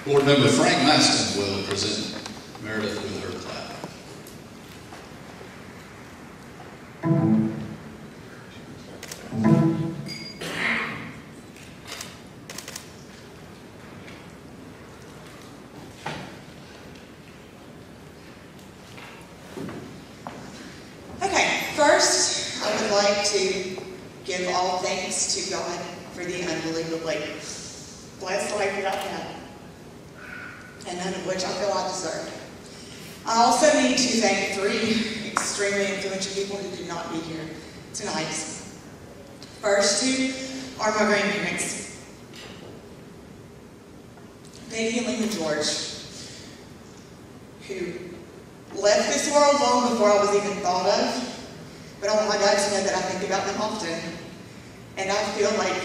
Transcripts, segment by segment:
Board Member Frank Maston will present Meredith with her clap. Okay, first I would like to give all thanks to God for the unbelievably blessed life that I've had, and none of which I feel I deserve. I also need to thank 3 extremely influential people who could not be here tonight. First 2 are my grandparents, Becky and Lena George, who left this world long before I was even thought of, but I want my dad to know that I think about them often, and I feel like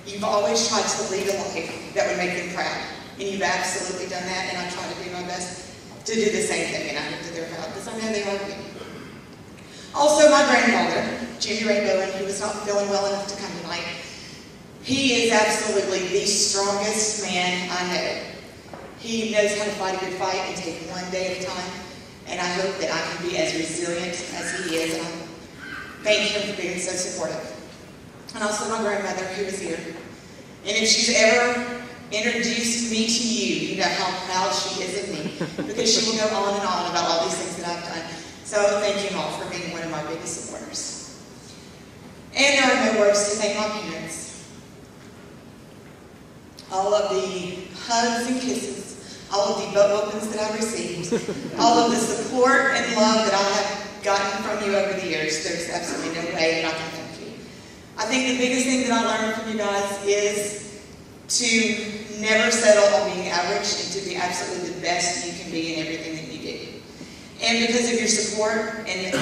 you've always tried to lead a life that would make them proud. And you've absolutely done that, and I try to do my best to do the same thing, and I hope that they're proud, because I know they are too. Also, my grandfather, Jimmy Ray Bowen, who was not feeling well enough to come tonight. He is absolutely the strongest man I know. He knows how to fight a good fight and take one day at a time, and I hope that I can be as resilient as he is, and I thank him for being so supportive. And also my grandmother, who is here. And if she's ever introduced me to you, you know how proud she is of me, because she will go on and on about all these things that I've done. So thank you all for being one of my biggest supporters. And there are no words to thank my parents. All of the hugs and kisses, all of the butt whoopings that I've received, all of the support and love that I have gotten from you over the years, there's absolutely no way that I can thank you. I think the biggest thing that I learned from you guys is to never settle on being average and to be absolutely the best you can be in everything that you do. And because of your support and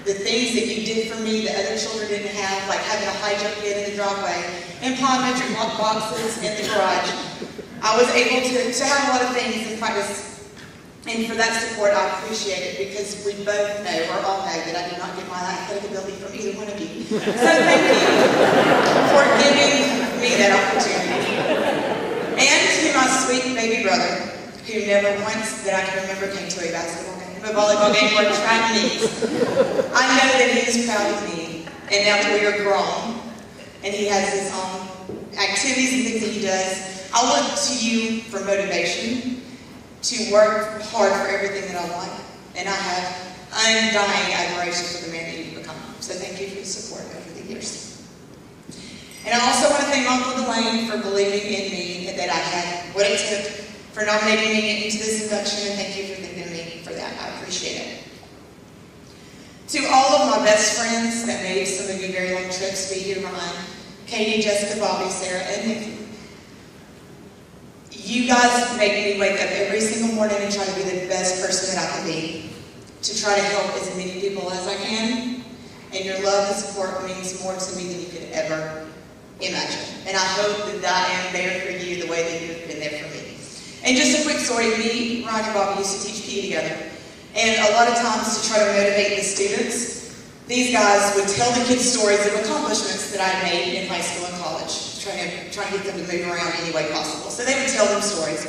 the things that you did for me that other children didn't have, like having a high jump kid in the driveway and plyometric lock boxes in the garage, I was able to have a lot of things in practice. And for that support, I appreciate it, because we both know, or all know, that I did not get my athletic ability from either one of you. So thank you for giving me that opportunity. And to my sweet baby brother, who never once that I can remember came to a basketball game, a volleyball game, or a track meet. I know that he is proud of me, and now that we are grown, and he has his own activities and things that he does, I look to you for motivation, to work hard for everything that I want, and I have undying admiration for the man that you've become. So thank you for your support over the years. And I also want to thank Uncle Delane for believing in me and that I had what it took, for nominating me into this induction, and thank you for thinking of me for that. I appreciate it. To all of my best friends that made some of you very long trips to be here, Ryan, Katie, Jessica, Bobby, Sarah, and Nikki. You guys make me wake up every single morning and try to be the best person that I can be, to try to help as many people as I can, and your love and support means more to me than you could ever imagine. And I hope that I am there for you the way that you've been there for me. And just a quick story, me, Ryan, and Bobby used to teach PE together, and a lot of times to try to motivate the students, these guys would tell the kids stories of accomplishments that I made in high school and college, trying to get them to move around any way possible. So they would tell them stories.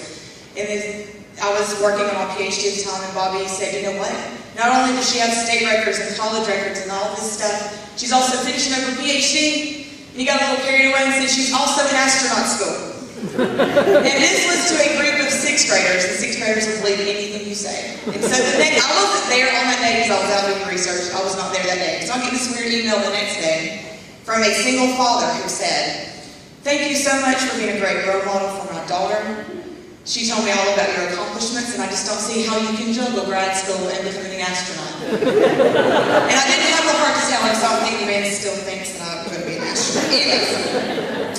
And then I was working on my PhD at the time, and Bobby said, you know what? Not only does she have state records and college records and all this stuff, she's also finishing up her PhD. And he got a little carried away and said she's also in astronaut school. And this was to a group of 6th graders. The 6th graders will believe anything you say. And so the next, I wasn't there on that day because I was out doing research. I was not there that day. So I get this weird email the next day from a single father who said, thank you so much for being a great role model for my daughter. She told me all about your accomplishments, and I just don't see how you can juggle grad school and becoming an astronaut. And I didn't have a heart to tell him, so I think the man still thinks that I'm going to be an astronaut. Anyways,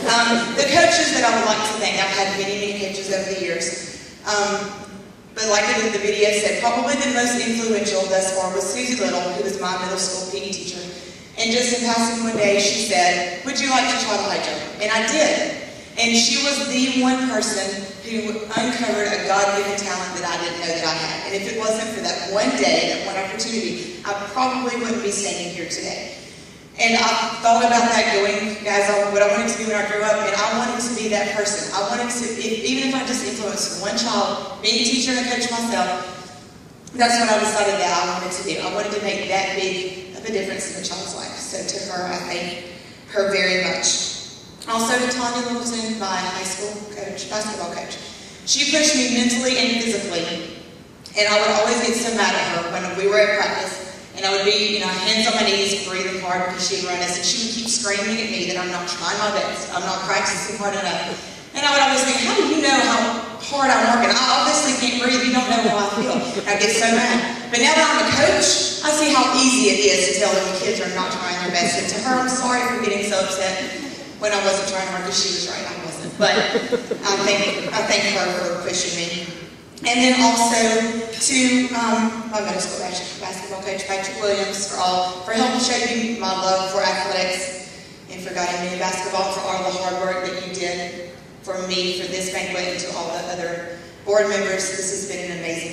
the coaches that I would like to thank, I've had many, many coaches over the years. But like the video said, probably the most influential thus far was Susie Little, who was my middle school PE teacher. And just in passing one day, she said, would you like to try the high jump? And I did. And she was the one person who uncovered a God-given talent that I didn't know that I had. And if it wasn't for that one day, that one opportunity, I probably wouldn't be standing here today. And I thought about that going as what I wanted to be when I grew up, and I wanted to be that person. I wanted to, even if I just influenced one child, being a teacher and a coach myself, that's what I decided that I wanted to do. I wanted to make that big of a difference in a child's life. So to her, I thank her very much. Also to Tanya Littleton, my high school coach, basketball coach. She pushed me mentally and physically, and I would always get so mad at her when we were at practice. And I would be, hands on my knees, breathing hard because she'd run us, and she would keep screaming at me that I'm not trying my best, I'm not practicing hard enough. And I would always think, how do you know how hard I'm working? I obviously can't breathe, you don't know how I feel. And I get so mad. But now that I'm a coach, I see how easy it is to tell them the kids are not trying their best. And to her, I'm sorry for getting so upset when I wasn't trying hard, because she was right, I wasn't. But I thank her for pushing me. And then also to my middle school basketball coach, Patrick Williams, for helping shaping my love for athletics and for guiding me in basketball, for all the hard work that you did for me, for this banquet, and to all the other board members. This has been an amazing